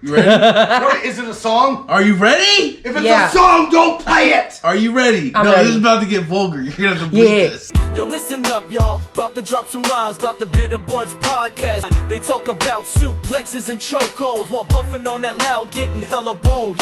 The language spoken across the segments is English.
You ready? What, is it a song? Are you ready? If it's a song, don't play it! Are you ready? I'm ready. This is about to get vulgar. You're gonna have to bleep this. Yo, listen up, y'all. About to drop some rhymes about the Budz podcast. They talk about suplexes and chokeholds while buffing on that loud, getting hella bold.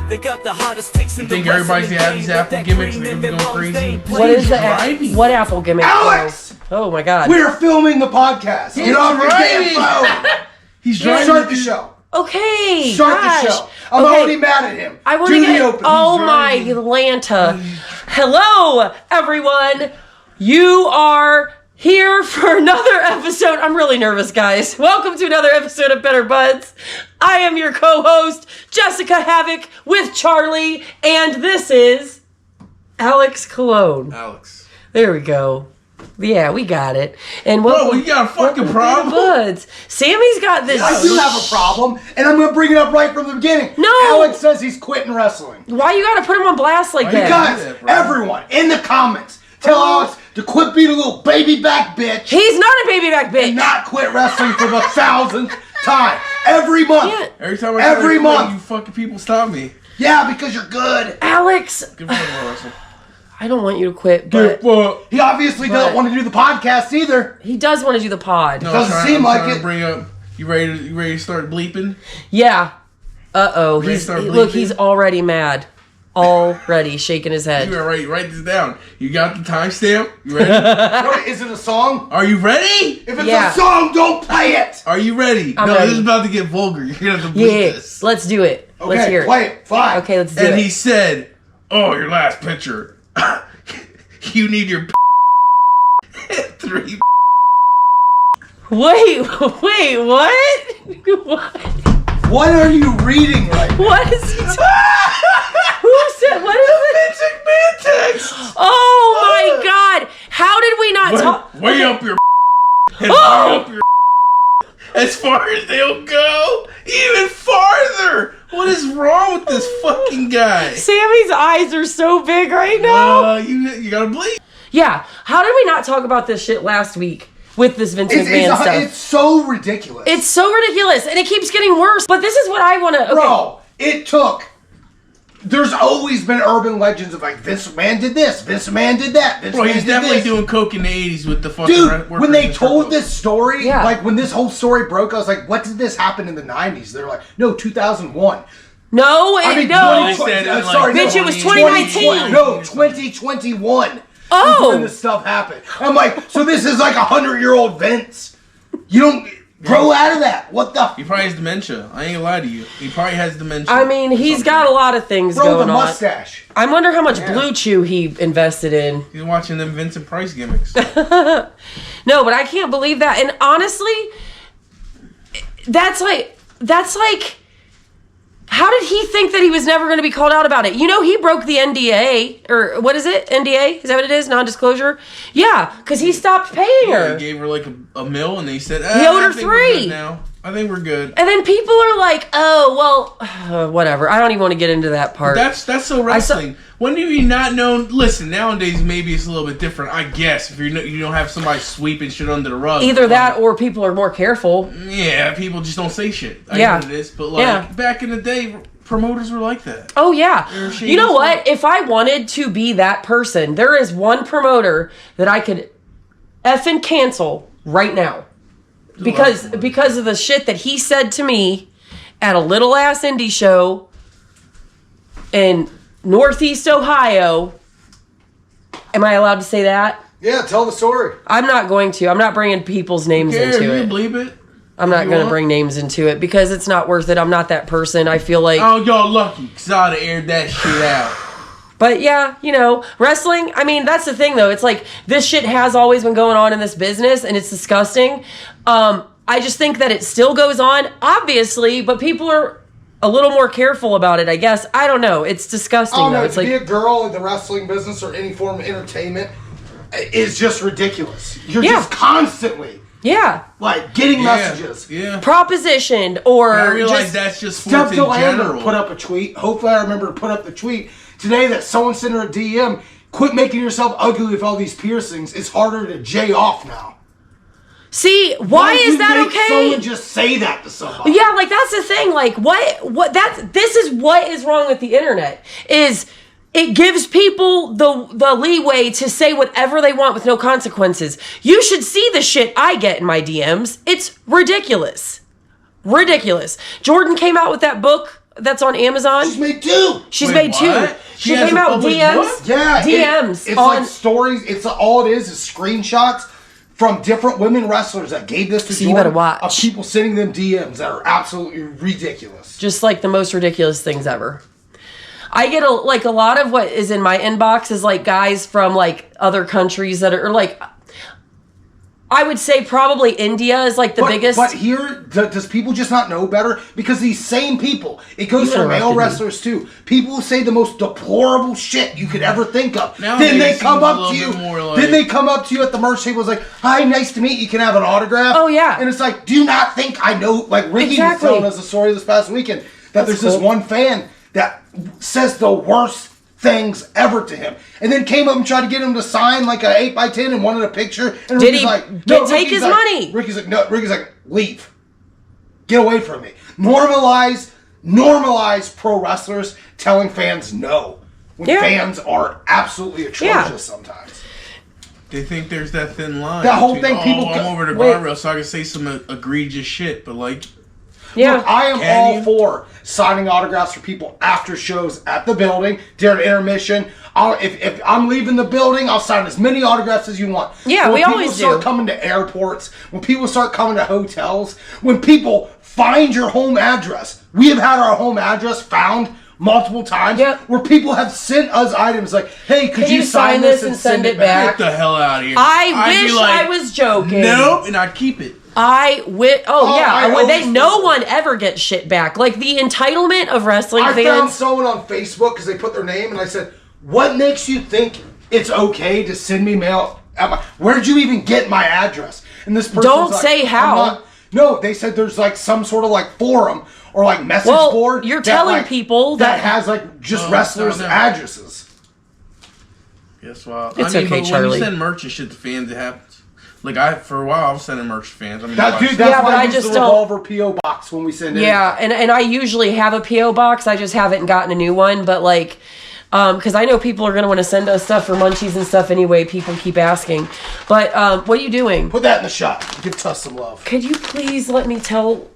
They got the hottest takes in the think everybody's gonna have these Apple gimmicks and they're gonna be going crazy? What is the what Apple gimmick? Alex! Oh my god. We're filming the podcast. He's Get off your driving. damn phone! He's driving. Start the show. Okay, Start gosh. the show. I'm already mad at him. I want to get open. oh my Lanta. Hello, everyone. You are here for another episode. I'm really nervous, guys. Welcome to another episode of Better Budz. I am your co-host, Jessica Havoc, with Charlie, and this is Alex Cologne. Alex. There we go. Yeah, we got it. And Bro, you got a fucking problem? Budz. Sammy's got this. I do have a problem, and I'm going to bring it up right from the beginning. No. Alex says he's quitting wrestling. Why you gotta put him on blast like that? Because everyone in the comments tell Alex to quit being a little baby back bitch. He's not a baby back bitch. And not quit wrestling for the 1,000th time. Every month. Yeah. Every time I Every quit, month. you fucking people stop me. Yeah, because you're good. Alex, Give me a wrestle. I don't want you to quit, but He obviously doesn't want to do the podcast either. he does want to do the pod. No, Doesn't seem I'm like trying it. to bring up. You ready to start bleeping? Yeah. Uh-oh. Ready to start Look, bleeping? he's already mad. Already shaking his You head. better write this down. You got the timestamp? You ready? What, is it a song? Are you ready? If it's Yeah. a song, don't play it. Are you ready? I'm no, ready. this is about to get vulgar. You're gonna have to bleep Yeah. this. Let's do it. Okay, Let's hear it. play it. Fine. Okay, let's do And it. he said, "Oh, your last picture. You need your 3." Wait, what? What? What are you reading right now? What is he Who said, what is it? Vince McMahon text. Oh my god. How did we not talk? Way up your and Oh! way up your as far as they'll go, even farther. What is wrong with this fucking guy? Sammy's eyes are so big right now. You gotta bleep. Yeah. How did we not talk about this shit last week with this Vince McMahon stuff? It's so ridiculous. It's so ridiculous, and it keeps getting worse. But this is what I want to. Okay. Bro, it took. There's always been urban legends of like Vince McMahon did this, Vince McMahon did that. Vince Bro, McMahon he's did definitely this. doing coke in the 80s with the fucking Dude, workers when they in told circles. this story, Yeah. like when this whole story broke, I was like, "What did this happen in the '90s?" They're like, "No, 2001." No, I mean, no. 2020 said it like sorry, Bitch, no, it was 2019. No, 2021. Oh. is when this stuff happened. I'm like, so this is like 100-year-old Vince. You don't grow out of that. What the? He probably has dementia. I ain't gonna lie to you. He probably has dementia. I mean, he's got a lot of things Bro, going the on. mustache. I wonder how much Blue Chew he invested in. He's watching them Vincent Price gimmicks. No, but I can't believe that. And honestly, that's like, how did he think that he was never going to be called out about it? You know, he broke the NDA, or what is it? NDA? Is that what it is? Non-disclosure? Yeah, because he stopped paying her. He gave her like a mil, and they said, He owed her I think we're 3. good now. I think we're good. And then people are like, oh, well, whatever. I don't even want to get into that part. That's so wrestling. When do you not know? Listen, nowadays maybe it's a little bit different. I guess if you don't have somebody sweeping shit under the rug. Either that or people are more careful. Yeah, people just don't say shit. I Yeah. know what it is, but like back in the day, promoters were like that. Oh, yeah. They're shady You know as what? fuck. If I wanted to be that person, there is one promoter that I could effing cancel right now. Because of the shit that he said to me at a little ass indie show in Northeast Ohio. Am I allowed to say that? Yeah, tell the story. I'm not going to. I'm not bringing people's names into you it. believe it? I'm not You going to want? bring names into it because it's not worth it. I'm not that person. I feel like... Oh, y'all lucky, because I'd have aired that shit out. But yeah, you know, wrestling, I mean, that's the thing though. It's like, this shit has always been going on in this business and it's disgusting. I just think that it still goes on, obviously, but people are a little more careful about it, I guess. I don't know. It's disgusting Oh though. no, It's to like, be a girl in the wrestling business or any form of entertainment is just ridiculous. You're just constantly yeah, like getting messages. Yeah. propositioned or I realize just, that's just Steph sports in Delander general. put up a tweet. Hopefully I remember to put up the tweet today that someone sent her a DM. Quit making yourself ugly with all these piercings. It's harder to J off now. See, why do is you that make okay? Someone just say that to somebody. Yeah, like that's the thing. Like this is what is wrong with the internet is it gives people the leeway to say whatever they want with no consequences. You should see the shit I get in my DMs. It's ridiculous. Ridiculous. Jordan came out with that book that's on Amazon. She's made two. She's made two. What? She came out with DMs. book? Yeah, DMs. It's like stories. It's all it is screenshots from different women wrestlers that gave this to So you Jordan, better watch. of people sending them DMs that are absolutely ridiculous. Just like the most ridiculous things ever. I get a lot of what is in my inbox is like guys from like other countries that are like, I would say probably India is like the biggest. But here, does people just not know better? Because these same people, it goes for male wrestlers too. People who say the most deplorable shit you could ever think of. Nowadays, Then they come it seems a up to little you. bit more like- Then they come up to you at the merch table. It's like, "Hi, nice to meet you. Can I have an autograph?" Oh, yeah. And it's like, do you not think I know? Like Ricky Exactly. was telling us a story this past weekend that That's there's this cool. one fan that says the worst things ever to him, and then came up and tried to get him to sign like a 8x10 and wanted a picture. And Did Ricky's he like, take Ricky's his like- money? Ricky's like, no. Ricky's like, leave. Get away from me. Normalize pro wrestlers telling fans no when Yeah. fans are absolutely atrocious Yeah. sometimes. They think there's that thin line. That whole between, thing, people I'm go- over the Wait. guardrail so I can say some egregious shit, but like, Yeah. I am Can all you? for signing autographs for people after shows at the building during intermission. If I'm leaving the building, I'll sign as many autographs as you want. Yeah, But we when always people start do. coming to airports, when people start coming to hotels, when people find your home address, we have had our home address found multiple times Yep. where people have sent us items like, "Hey, could Can you you sign this and send it back?" get the hell out of here. I I'd be wish like, I was joking. Nope, and I'd keep it. Oh yeah, I always no feel- one ever gets shit back. Like the entitlement of wrestling I found fans. someone on Facebook because they put their name, and I said, "What makes you think it's okay to send me mail? Where'd you even get my address?" And this person Don't say how. No, they said there's like some sort of like forum or like message Well, board. you're that, telling like, people that- has like just Oh, wrestlers' no. addresses. Guess what? It's I mean, okay, but Charlie. when you send merch and shit to fans, it happens. Like for a while, I was sending merch to fans. I mean, That dude, that's that's Yeah, why but I I use just the don't- Revolver PO box when we send it. Yeah, and I usually have a PO box. I just haven't gotten a new one, but like, because I know people are gonna want to send us stuff for munchies and stuff anyway. People keep asking, but what are you doing? Put that in the shot. Give Tuss some love. Could you please let me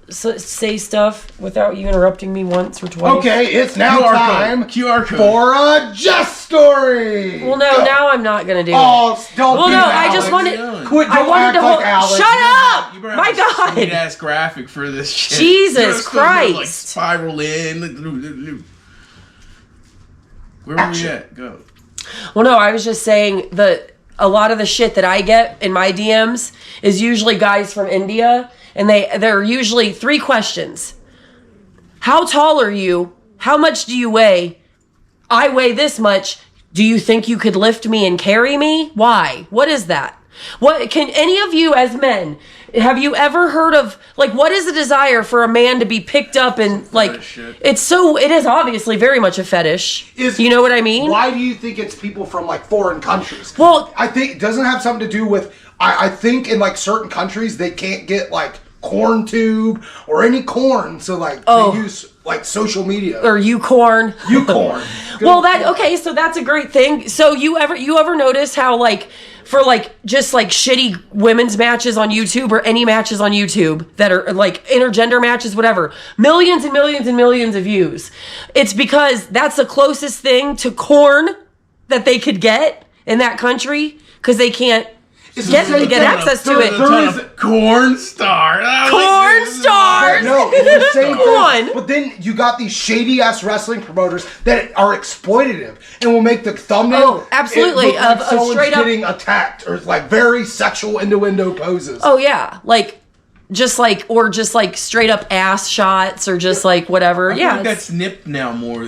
say stuff without you interrupting me once or twice? Okay, it's now QR time code. QR code. for a Just story. Well, no, Go. now I'm not gonna do it. Oh, don't Well, do no, that, I just Alex. wanted. Quit, I don't wanted act to like hold. Alex. Shut up! You better My have a God! sweet ass graphic for this shit. Jesus You're still gonna, like, Christ. spiral in. Where were we at? Go. Well, no, I was just saying that a lot of the shit that I get in my DMs is usually guys from India, and they're usually 3 questions. How tall are you? How much do you weigh? I weigh this much. Do you think you could lift me and carry me? Why? What is that? What can any of you as men, have you ever heard of, like, what is the desire for a man to be picked up and, like, shit. it is obviously very much a fetish. You know what I mean? Why do you think it's people from like foreign countries? Well, I think it doesn't have something to do with. I think in like certain countries they can't get like corn tube or any corn, so like they use like social media or Ucorn. Ucorn. Well, so that's a great thing. So you ever notice how like for like just like shitty women's matches on YouTube or any matches on YouTube that are like intergender matches, whatever, millions and millions and millions of views? It's because that's the closest thing to corn that they could get in that country because they can't get access to it. There is Corn star. Corn stars. no, it's the same Come on. thing. But then you got these shady ass wrestling promoters that are exploitative and will make the thumbnail. Oh, absolutely, it look like of someone's straight up- getting attacked or like very sexual innuendo poses. Oh yeah, just like straight up ass shots or just like whatever. I feel Yeah, like that's nipped now more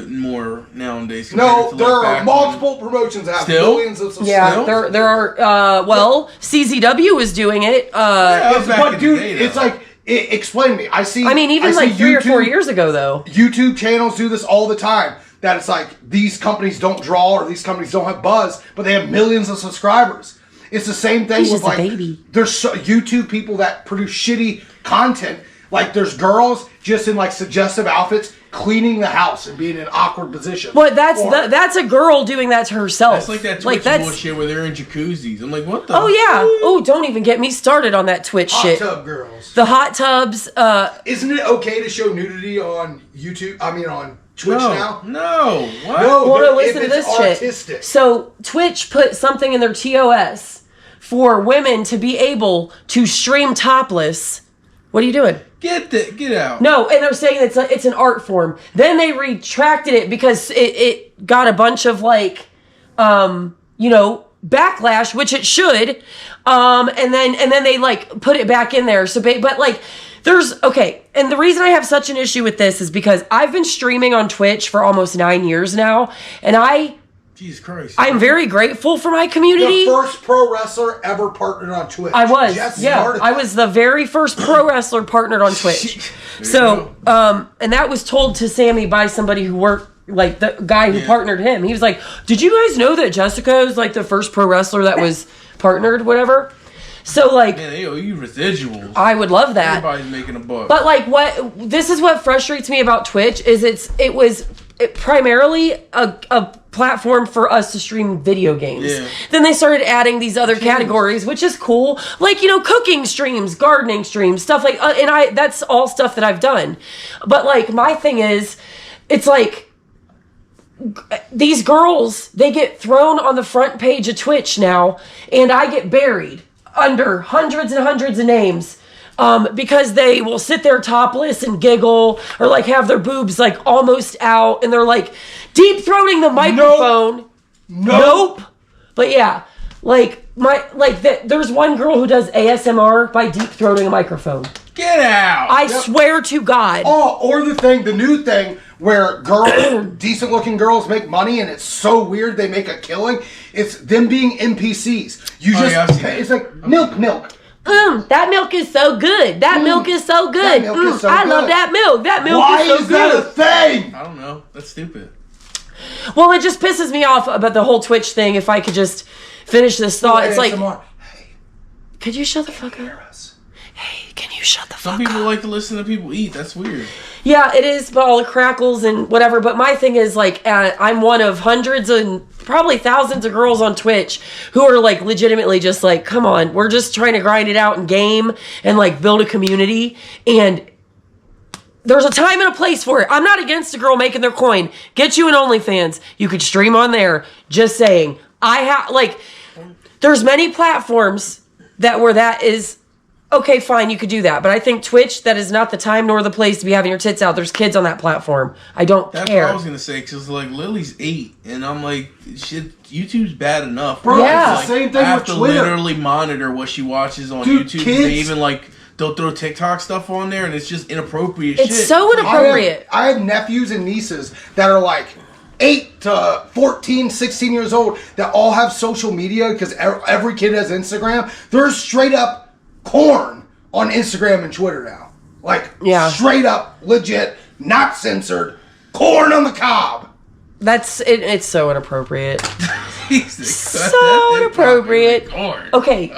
nowadays. No, compared to, there like, are back multiple promotions that have Still? millions of subscribers. yeah. Still? There are. CZW is doing it. that was back But in dude, the day, it's though. like explain to me. I see. I mean, even see like 3 or 4 YouTube- years ago, though. YouTube channels do this all the time. That it's like these companies don't draw or these companies don't have buzz, but they have millions of subscribers. It's the same thing He's with just a like baby. there's YouTube people that produce shitty content. Like there's girls just in like suggestive outfits cleaning the house and being in awkward positions. But that's a girl doing that to herself. That's like that Twitch bullshit where they're in jacuzzis. I'm like, what the? Oh yeah. Oh, don't even get me started on that Twitch shit. Hot tub girls. The hot tubs. Isn't it okay to show nudity on YouTube? I mean, on Twitch now? No. What? No, Well, no, listen to this artistic. shit. So Twitch put something in their TOS for women to be able to stream topless. What are you doing? Get out. No, and they're saying it's an art form. Then they retracted it because it got a bunch of like, backlash, which it should. And then they like put it back in there. So, but like, and the reason I have such an issue with this is because I've been streaming on Twitch for almost 9 years now, and Jesus Christ. I'm very grateful for my community. The first pro wrestler ever partnered on Twitch. I was. Jess I was the very first pro wrestler partnered on Twitch. So, and that was told to Sammy by somebody who worked, like the guy who partnered him. He was like, "Did you guys know that Jessica is like the first pro wrestler that was partnered, whatever?" So like, man, they owe you residuals. I would love that. Everybody's making a buck. But like, this is what frustrates me about Twitch is it was primarily a platform for us to stream video games. Yeah. Then they started adding these other categories, which is cool, like cooking streams, gardening streams, stuff like, and that's all stuff that I've done. But like, my thing is, it's like these girls, they get thrown on the front page of Twitch now, and I get buried under hundreds and hundreds of names. Because they will sit there topless and giggle or like have their boobs like almost out and they're like deep throating the microphone. Nope. But yeah, there's one girl who does ASMR by deep throating a microphone. Get out! I swear to God. Oh, or the new thing where decent looking girls make money and it's so weird they make a killing. It's them being NPCs. It's like milk. That milk is so good. That milk is so good. I love that milk. That milk is so good. Why is that a thing? I don't know. That's stupid. Well, it just pisses me off about the whole Twitch thing. If I could just finish this thought. It's like, hey, could you shut the fuck up? Hey, can you shut the fuck up? Some people like to listen to people eat. That's weird. Yeah, it is, but all the crackles and whatever. But my thing is, like, I'm one of hundreds and probably thousands of girls on Twitch who are, like, legitimately just like, come on, we're just trying to grind it out and game and, like, build a community. And there's a time and a place for it. I'm not against a girl making their coin. Get you an OnlyFans. You could stream on there. Just saying. There's many platforms where that is... Okay, fine, you could do that. But I think Twitch, that is not the time nor the place to be having your tits out. There's kids on that platform. I don't care. That's what I was going to say, because, like, Lily's 8, and I'm like, shit, YouTube's bad enough. Bro, yeah. It's the same thing I have with to Twitter. literally monitor what she watches on Dude, YouTube. kids- They even, like, they'll throw TikTok stuff on there, and it's just inappropriate shit. It's so inappropriate. I have nephews and nieces that are like 8 to 14, 16 years old that all have social media because every kid has Instagram. They're straight up porn on Instagram and Twitter now. Like, straight up, legit, not censored, corn on the cob. That's it. It's so inappropriate. So inappropriate. Okay,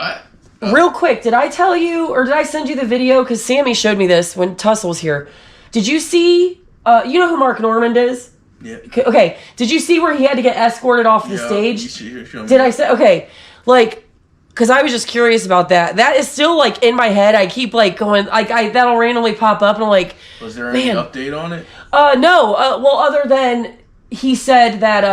real quick, did I tell you or did I send you the video? Because Sammy showed me this when Tussle was here. Did you see? You know who Mark Normand is? Yeah. Okay. Did you see where he had to get escorted off the stage? Did I say? Okay, like. Because I was just curious about that. That is still, like, in my head. I keep, like, going... that'll randomly pop up, and I'm like... Was there any update on it? No. Well, other than he said that...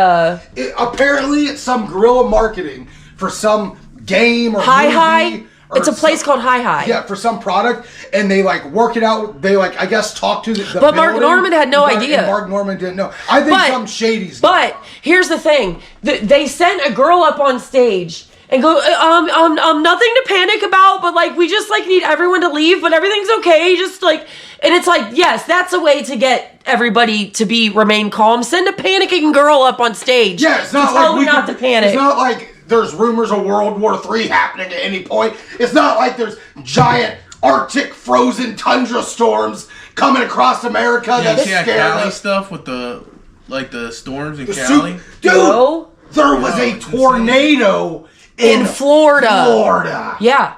Apparently, it's some guerrilla marketing for some game or movie. It's a place called Hi. Yeah, for some product, and they, like, work it out. They, like, I guess, talk to the But Mark Normand had no idea. And Mark Normand didn't know. I think some shadies. But here's the thing. They sent a girl up on stage... And go, nothing to panic about, but, like, we just, like, need everyone to leave, but everything's okay, just, like, and it's like, yes, that's a way to get everybody to remain calm. Send a panicking girl up on stage. Yeah, it's not tell them not to panic. It's not like there's rumors of World War III happening at any point. It's not like there's giant Arctic frozen tundra storms coming across America that's scary. Cali stuff with the storms in Cali? Dude, there was a tornado in Florida. Florida. Yeah.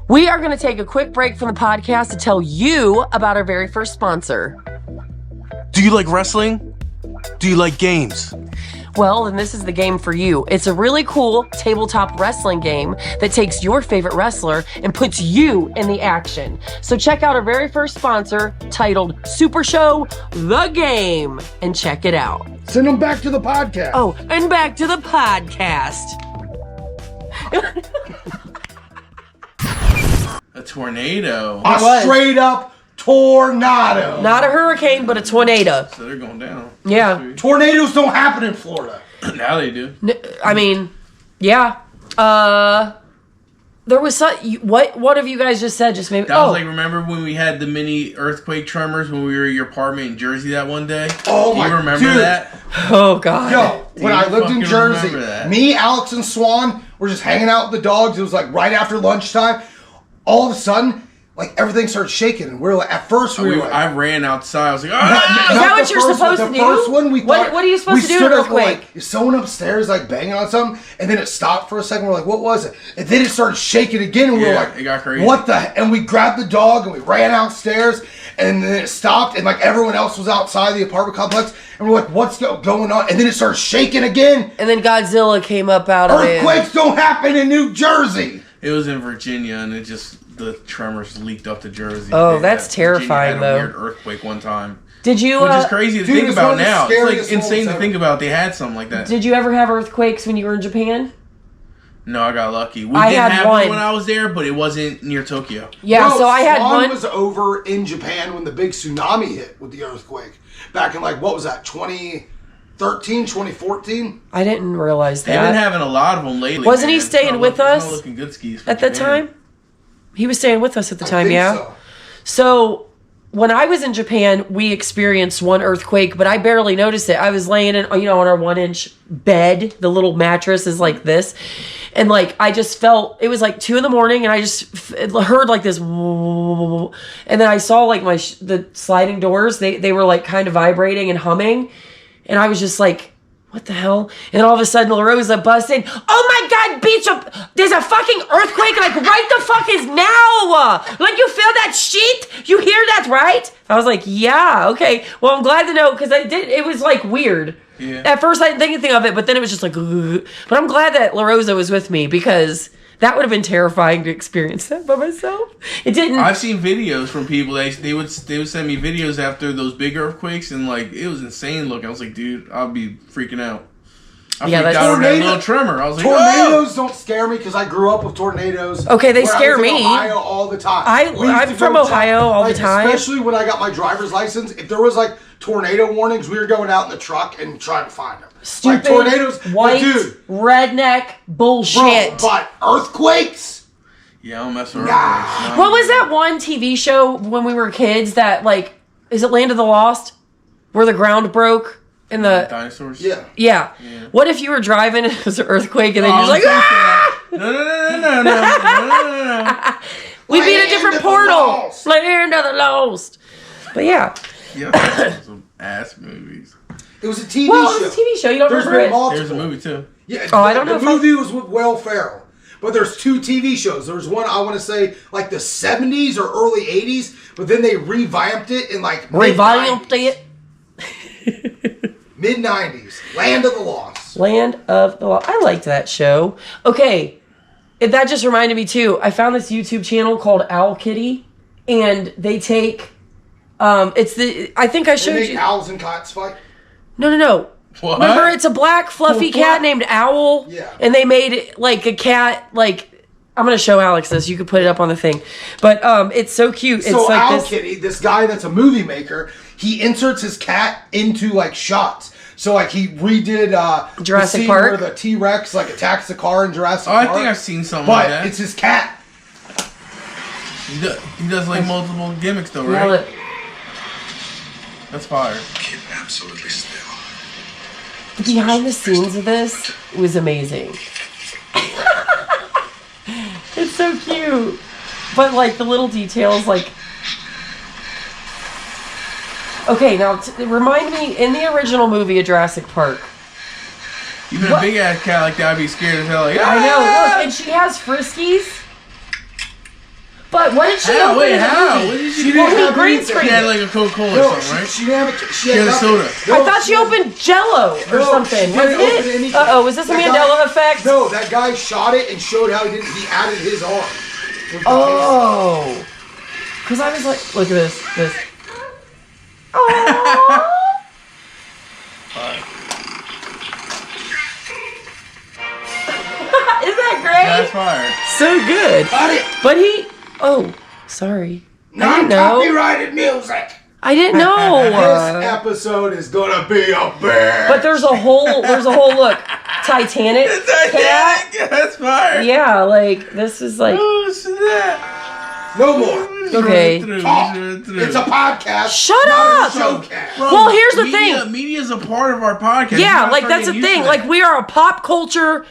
We are going to take a quick break from the podcast to tell you about our very first sponsor. Do you like wrestling? Do you like games? Well, then this is the game for you. It's a really cool tabletop wrestling game that takes your favorite wrestler and puts you in the action. So check out our very first sponsor titled Super Show The Game and check it out. Send them back to the podcast. Oh, and back to the podcast. A tornado. A straight up tornado. Not a hurricane, but a tornado. So they're going down. Yeah. Tornadoes don't happen in Florida. Now they do. I mean, yeah. There was some. What have you guys just said? Just maybe. That was like, remember when we had the mini earthquake tremors when we were at your apartment in Jersey that one day? Oh do my! you remember dude. that? Oh god. Yo, when I lived in fucking Jersey, remember that. me, Alex, and Swan were just hanging out with the dogs. It was like right after lunchtime. All of a sudden, like everything started shaking, and we're like, at first we were like, I ran outside. I was like, Is ah! that what the you're first supposed one. to The do? first one we thought, What are you supposed to do in stood an up, we're earthquake? like, is someone upstairs like banging on something? And then it stopped for a second. We're like, what was it? And then it started shaking again, and we were Yeah, like, it got crazy. what the? And we grabbed the dog and we ran outstairs, and then it stopped, and like everyone else was outside the apartment complex, and we're like, what's going on? And then it started shaking again. And then Godzilla came up out of it. Earthquakes don't happen in New Jersey. It was in Virginia, and the tremors leaked up to Jersey. Oh, that's Virginia terrifying, had a though. weird earthquake one time. Did you? Which is crazy to dude, think it's about one of the now. It's scariest like insane moments to ever. think about. They had something like that. Did you ever have earthquakes when you were in Japan? No, I got lucky. We I did had have one. one when I was there, but it wasn't near Tokyo. Yeah, Bro, so I had Swan one. was over in Japan when the big tsunami hit with the earthquake. Back in like, what was that, 2013, 2014? I didn't realize They've been that. having a lot of them lately. Wasn't he man. staying It's not with look- it's us not looking good skis for At the Japan. time? He was staying with us at the I time, think yeah? so. So when I was in Japan, we experienced one earthquake, but I barely noticed it. I was laying in, on our 1-inch bed. The little mattress is like this. And like, I just felt, it was like 2 a.m. and I just heard like this, and then I saw like the sliding doors. They were like kind of vibrating and humming. And I was just like, what the hell? And then all of a sudden, La Rosa busts in. Oh my God, bitch! There's a fucking earthquake, like, right the fuck is now! Like, you feel that shit? You hear that, right? I was like, yeah, okay. Well, I'm glad to know, because it was, like, weird. Yeah. At first, I didn't think anything of it, but then it was just like, ugh. But I'm glad that La Rosa was with me, because that would have been terrifying to experience that by myself. It didn't. I've seen videos from people. They would send me videos after those big earthquakes, and like it was insane looking. I was like, dude, I'll be freaking out. I Yeah, freaked that's- out on that Tornado- little tremor. I was like, Tornadoes don't scare me because I grew up with tornadoes. Okay, they where I scare was in me. Ohio all the time. We used I'm to from go Ohio all the time. Especially when I got my driver's license. If there was like tornado warnings, we were going out in the truck and trying to find them. Stupid, like tornadoes, white, but dude, redneck bullshit. bro, but earthquakes. yeah, I don't mess with Nah. earthquakes. No. What was that one TV show when we were kids that, like, is it Land of the Lost? Where the ground broke in the... Dinosaurs? Yeah. What if you were driving and it was an earthquake and then Oh, you're like, I was ah! thinking that. No. We'd be in a Land different of the portal. Lost. Land of the Lost. But yeah. Yeah, some ass movies. It was a TV Well, show. it was a TV show. You don't There's remember been it? multiple. Here's a movie too. Yeah, Oh, I don't know The if I- movie was with Will Ferrell. But there's 2 TV shows. There's one, I want to say, like the 70s or early 80s, but then they revamped it in like Revamped it. mid-90s. Land of the Lost. Land of the Lost. I liked that show. Okay. That just reminded me too. I found this YouTube channel called Owl Kitty, and they take I think I They showed make you. owls and cats fight. No. What? Remember, it's a black fluffy cat named Owl. Yeah. And they made it like a cat. Like, I'm gonna show Alex this. You could put it up on the thing. But it's so cute. So it's like Owl this. Kitty, this guy that's a movie maker, he inserts his cat into like shots. So like he redid Jurassic the scene Park? where the T-Rex like attacks the car in Jurassic Oh, I Park. think I've seen something like But that. it's his cat. He does like multiple gimmicks though, Yeah, right? look. That's fire. Keep absolutely still. The behind the scenes of this was amazing. It's so cute. But like the little details, like. Okay, now remind me, in the original movie of Jurassic Park, Even a big ass cat like that, I'd be scared as hell. Like, I know. Look, and she has friskies. But what did she open in the movie? What did She she didn't do? have green anything. screen. She had like a Coca-Cola or No, something, right? she didn't have a. She had a nothing. soda. No, I thought she opened Jello or No, something. she Was didn't open it? anything. Uh-oh, was this a That Mandela guy- effect? No, that guy shot it and showed how he added his arm. with the Oh. Because I was like, look at this. Oh. Isn't that great? That's fire. So good. Got it. But he. Oh, sorry. I didn't know. Non-copyrighted music. I didn't This know. episode is gonna be a bear. But there's a whole look. Titanic. Cat. That's fire. Yeah, like this is like. Oh, snap. No more. Okay. Talk. It's a podcast. Shut not up. a showcast. Bro, Well, here's the media, thing. Media's a part of our podcast. Yeah, like that's the thing. Like we are a pop culture,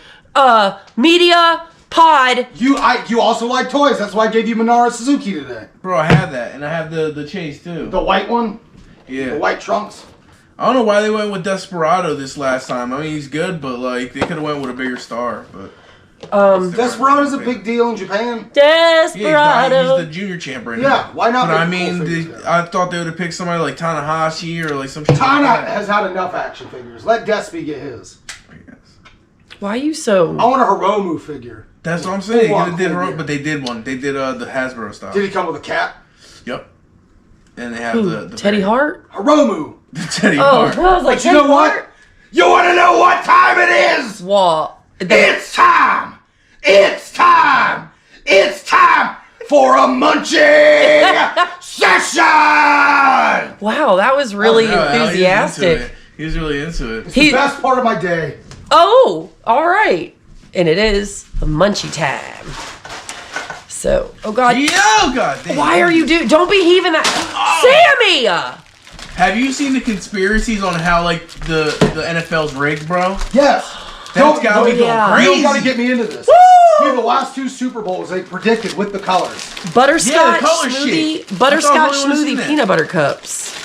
media pod. You also like toys. That's why I gave you Minara Suzuki today. Bro, I have that, and I have the chase too. The white one. Yeah. The white trunks. I don't know why they went with Desperado this last time. I mean, he's good, but like they could have went with a bigger star. But Desperado's a big deal in Japan. Desperado. he's the junior champ right now. Yeah, why not? But I make mean, cool figures? I thought they would have picked somebody like Tanahashi or like some shit. Tana like that. has had enough action figures. Let Despy get his. I guess. Why are you so? I want a Hiromu figure. That's what I'm saying. Full-on They did cool her, gear. but they did one. They did the Hasbro style. Did he come with a cat? Yep. And they have Who? the Teddy Hart? Hiromu. The Teddy Oh, Hart. I was like, But you know Teddy what? Hart? You want to know what time it is? Well, It's time! It's time! It's time for a munching session! wow, that was really Yeah, enthusiastic. He was really into it. It's the best part of my day. Oh, all right. And it is the munchie time. So, oh God. Yo, God damn. Why are you don't be heaving that. Sammy! Have you seen the conspiracies on how like the NFL's rigged, bro? Yes. That's gotta be going yeah. crazy. You gotta get me into this. Dude, the last two Super Bowls they predicted with the colors. Butterscotch Yeah, the color smoothie. shit. Butterscotch I thought everyone was in smoothie that. peanut butter cups.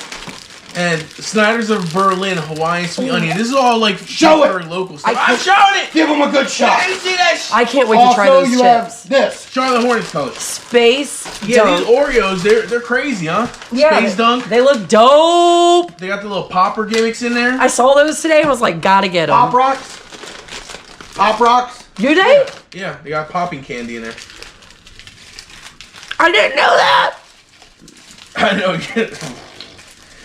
And Snyder's of Berlin, Hawaiian sweet onion. This is all like Show it. very local stuff. I I'm can't- showing it. Give them a good shot. I didn't see that shit. I can't wait to Also, try those you chips. have this. Charlotte Hornets colors. Space Yeah, dunk. these Oreos, they're crazy, huh? Yeah, Space dunk. They look dope. They got the little popper gimmicks in there. I saw those today and was like, gotta get them. Pop Rocks. Pop Rocks. Do they? Yeah, they got popping candy in there. I didn't know that. I know.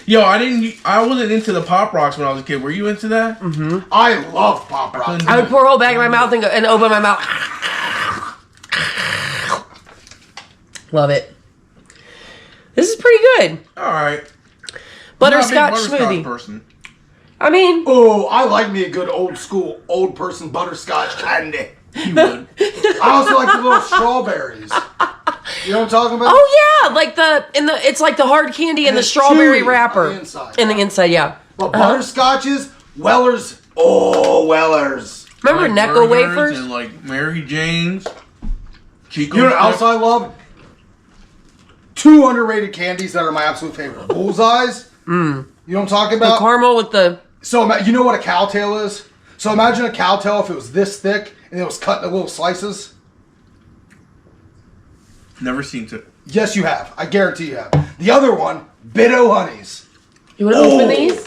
Yo, I wasn't into the Pop Rocks when I was a kid. Were you into that? Mm-hmm. I love Pop Rocks. I would pour a whole bag in my mouth and open my mouth. Love it. This is pretty good. All right. Butterscotch I'm not a big smoothie. person. I mean, Oh, I like me a good old school, old person butterscotch candy. You would. I also like the little strawberries. You know what I'm talking about? oh yeah, like it's like the hard candy and the it's strawberry chewy wrapper on the inside. in the inside. Yeah. But butterscotches, Wellers. Oh, Wellers. Remember Like Necco burgers wafers? and like Mary Jane's. Chico You know what else I love? Two underrated candies that are my absolute favorite. Bullseyes. You know what I'm talking The about? caramel with the. So you know what a cowtail is? So imagine a cowtail if it was this thick and it was cut into little slices. Never seen it. Yes, you have. I guarantee you have. The other one, Bit-O Honeys. You want to open these?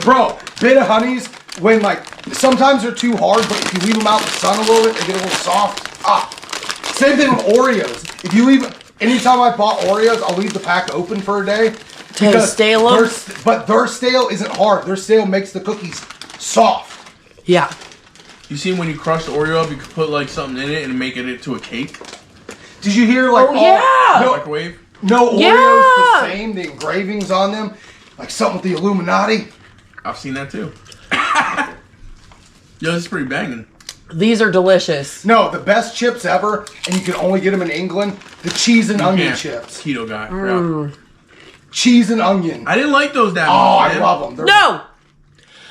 Bro, Bit-O Honeys, when like, sometimes they're too hard, but if you leave them out in the sun a little bit, they get a little soft. Same thing with Oreos. If you leave, anytime I bought Oreos, I'll leave the pack open for a day. To stale them? But their stale isn't hard. Their stale makes the cookies soft. Yeah. You seen when you crush the Oreo up, you could put like something in it and make it into a cake? Did you hear like Oh, yeah! Microwave? No Oreos Yeah! the same, the engravings on them, like something with the Illuminati. I've seen that too. Yo, this is pretty banging. These are delicious. No, the best chips ever, and you can only get them in England, the cheese and onion Yeah, chips. Keto guy. Yeah. Cheese and onion. I didn't like those that Oh, much. I man. love them. No!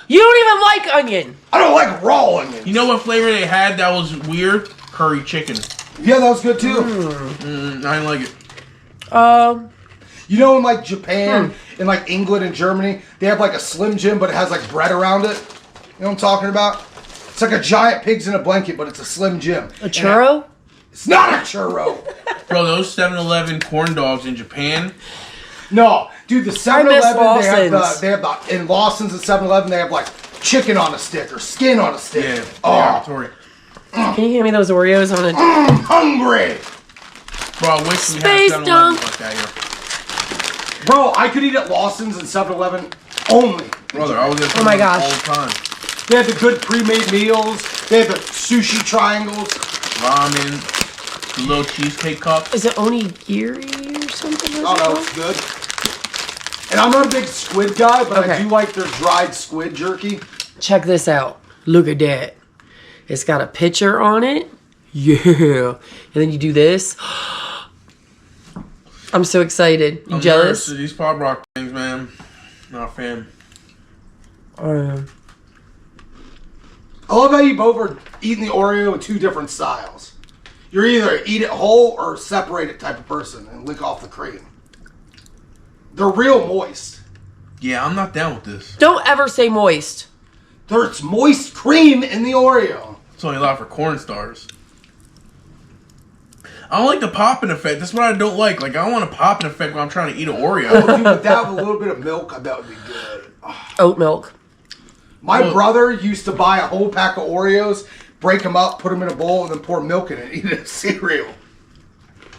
You don't even like onion. I don't like raw onions. You know what flavor they had that was weird? Curry chicken. Yeah, that was good too. I didn't like it. You know, in like Japan, in like England and Germany, they have like a Slim Jim, but it has like bread around it. You know what I'm talking about? It's like a giant pigs in a blanket, but it's a Slim Jim. A churro? It's not a churro. Bro, those 7-Eleven corn dogs in Japan. No, dude, the miss 7-Eleven, Lawson's. they have the, in Lawson's and 7-Eleven, they have like chicken on a stick or skin on a stick. Yeah. Oh, Tori. Can you hand me those Oreos on a... I'm hungry. Bro, I wish we Space had 7-Eleven dunk. like that here. Bro, I could eat at Lawson's and 7-Eleven only. Brother, I was there Oh my gosh. all the time. They have the good pre-made meals. They have the sushi triangles. Ramen, the little cheesecake cup. Is it onigiri or something? Oh no, it's good. And I'm not a big squid guy, but I Okay. do like their dried squid jerky. Check this out. Look at that. It's got a picture on it. Yeah. And then you do this. I'm so excited. You I'm jealous? nervous to these pop rock things, man. Not a fan. I love how you both are eating the Oreo in two different styles. You're either eat it whole or separate it type of person and lick off the cream. They're real moist. Yeah, I'm not down with this. Don't ever say moist. There's moist cream in the Oreo. It's only allowed for corn stars. I don't like the popping effect. That's what I don't like. Like, I don't want a popping effect when I'm trying to eat an Oreo. Dude, with that with a little bit of milk, I bet would be good. Oat milk. My brother used to buy a whole pack of Oreos, break them up, put them in a bowl, and then pour milk in it and eat it as cereal.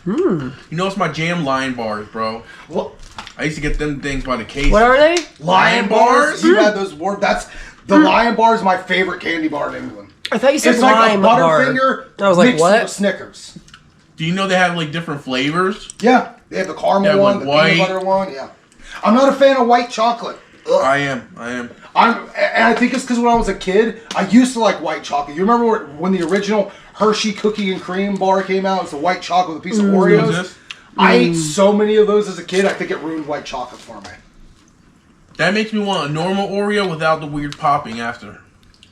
You know, it's my jam Lion bars, bro. What? I used to get them things by the case. What are they? Lion bars? You had those words. That's the Lion bar is my favorite candy bar in England. I thought you said It's like lime a bar. Butterfinger I was like, mixed what? with Snickers. Do you know they have, like, different flavors? Yeah, they have the caramel Yeah, one, like the white. peanut butter one. Yeah, I'm not a fan of white chocolate. Ugh. I am. And I think it's because when I was a kid, I used to like white chocolate. You remember when the original Hershey cookie and cream bar came out? It's a white chocolate with a piece of Oreos. What's this? I ate so many of those as a kid. I think it ruined white chocolate for me. That makes me want a normal Oreo without the weird popping after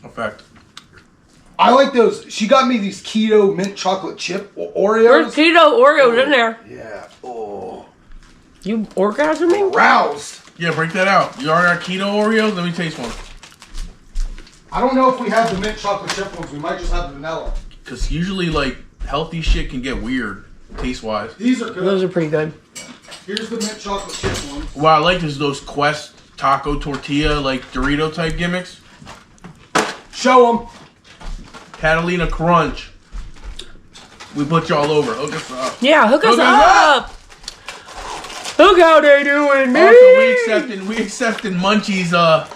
effect. I like those. She got me these keto mint chocolate chip Oreos. There's keto Oreos in there. Yeah. Oh. You orgasming? Roused. Yeah, break that out. You already got keto Oreos? Let me taste one. I don't know if we have the mint chocolate chip ones. We might just have the vanilla. Because usually, like, healthy shit can get weird, taste-wise. These are good. Those are pretty good. Here's the mint chocolate chip ones. What I like is those Quest taco tortilla, like, Dorito-type gimmicks. Show them. Catalina Crunch. We put you all over. Hook us up. Yeah, hook us Hook us up. Look how they doing me. Also, we accepted Munchies,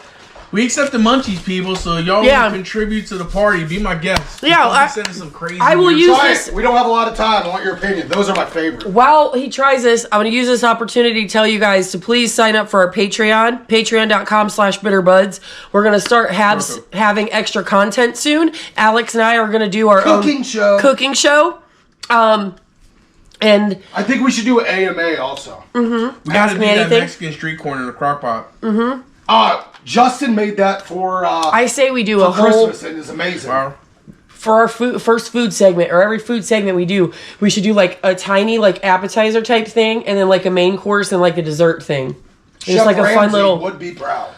we accept the Munchies, people, so y'all will contribute to the party. Be my guest. Yeah, Send us some crazy I will weird use stuff. this. We don't have a lot of time. I want your opinion. Those are my favorite. While he tries this, I'm going to use this opportunity to tell you guys to please sign up for our Patreon, patreon.com/bitterbuds. We're going to start having extra content soon. Alex and I are going to do our Cooking own show. cooking show. And I think we should do an AMA also. We gotta Ask do me that anything. Mexican street corner in the crock pot. Justin made that for I say we do a whole Christmas, and it's amazing. Wow. for our first food segment, or every food segment we do, we should do like a tiny like appetizer type thing, and then like a main course and like a dessert thing. Chef It's like a fun Ramsay little. would be proud.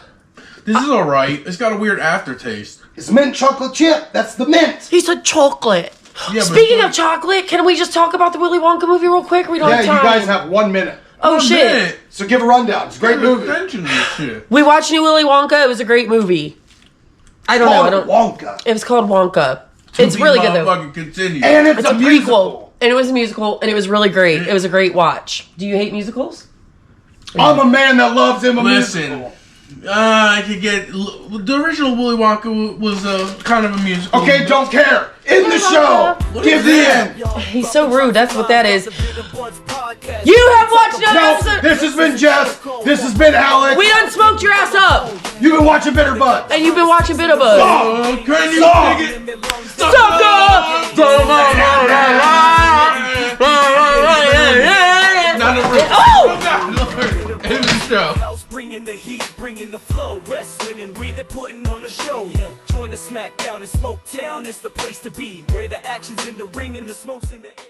This is alright. It's got a weird aftertaste. It's mint chocolate chip. That's the mint. He said chocolate. Yeah, but Speaking it's of chocolate, can we just talk about the Willy Wonka movie real quick? We don't Yeah, have you time. guys have 1 minute. Oh One shit! minute. So give a rundown. It's a great Pay movie. attention to this shit. We watched New Willy Wonka. It was a great movie. I don't know. I don't. Wonka. It was called Wonka. It's really good though. Motherfucking continue. And it's It's a a musical. prequel, and it was a musical, and it was really great. It was a great watch. Do you hate musicals? I'm a man that loves him a Listen. musical. I could get the original Willy Wonka was kind of a musical. Okay, don't care. In the show. What Give is the that? end. He's so rude. That's what that is. You have watched another No, episode. this has been Jess. This has been Alex. We done smoked your ass up, You've been watching Bitter Butt. and you've been watching Bit of Buzz. Can you Stop. dig it? Not a real. Oh! Lord. End the show. Bringing the heat, bringing the flow, wrestling and breathing, putting on a show. Join the SmackDown and Smoke Town, it's the place to be, where the action's in the ring and the smoke's in the air.